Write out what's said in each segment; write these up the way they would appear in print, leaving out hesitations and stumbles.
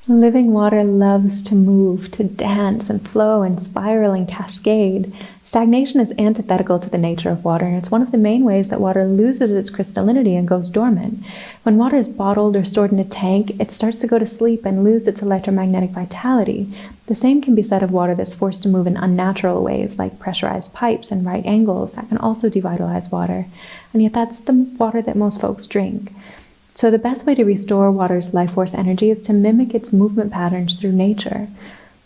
Living water loves to move, to dance and flow and spiral and cascade. Stagnation is antithetical to the nature of water, and it's one of the main ways that water loses its crystallinity and goes dormant. When water is bottled or stored in a tank, it starts to go to sleep and lose its electromagnetic vitality. The same can be said of water that's forced to move in unnatural ways, like pressurized pipes and right angles, that can also devitalize water. And yet that's the water that most folks drink. So the best way to restore water's life force energy is to mimic its movement patterns through nature.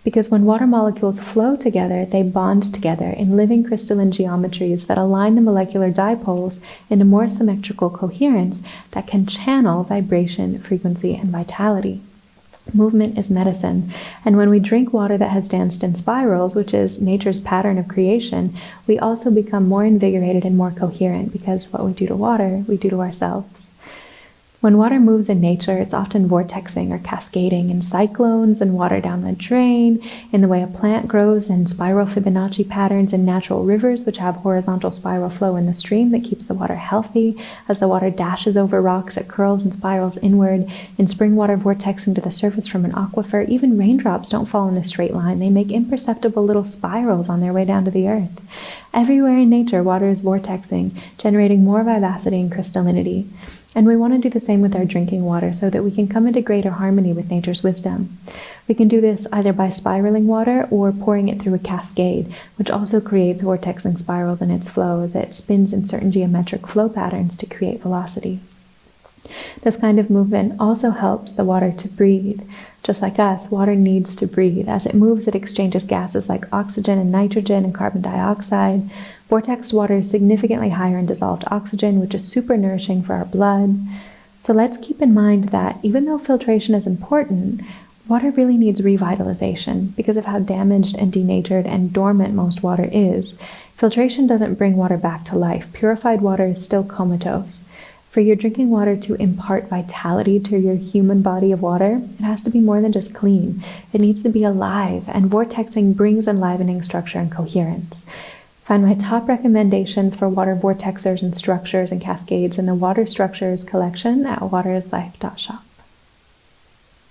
Because when water molecules flow together, they bond together in living crystalline geometries that align the molecular dipoles into more symmetrical coherence that can channel vibration, frequency, and vitality. Movement is medicine, and when we drink water that has danced in spirals, which is nature's pattern of creation, we also become more invigorated and more coherent, because what we do to water, we do to ourselves. When water moves in nature, it's often vortexing or cascading in cyclones and water down the drain, in the way a plant grows in spiral Fibonacci patterns in natural rivers, which have horizontal spiral flow in the stream that keeps the water healthy. As the water dashes over rocks, it curls and spirals inward. In spring water vortexing to the surface from an aquifer, even raindrops don't fall in a straight line. They make imperceptible little spirals on their way down to the earth. Everywhere in nature, water is vortexing, generating more vivacity and crystallinity. And we want to do the same with our drinking water so that we can come into greater harmony with nature's wisdom. We can do this either by spiraling water or pouring it through a cascade, which also creates vortexing spirals in its flow as it spins in certain geometric flow patterns to create velocity. This kind of movement also helps the water to breathe. Just like us, water needs to breathe. As it moves, it exchanges gases like oxygen and nitrogen and carbon dioxide. Vortexed water is significantly higher in dissolved oxygen, which is super nourishing for our blood. So let's keep in mind that even though filtration is important, water really needs revitalization because of how damaged and denatured and dormant most water is. Filtration doesn't bring water back to life. Purified water is still comatose. For your drinking water to impart vitality to your human body of water, it has to be more than just clean. It needs to be alive, and vortexing brings enlivening structure and coherence. Find my top recommendations for water vortexers and structures and cascades in the Water Structures collection at waterislife.shop.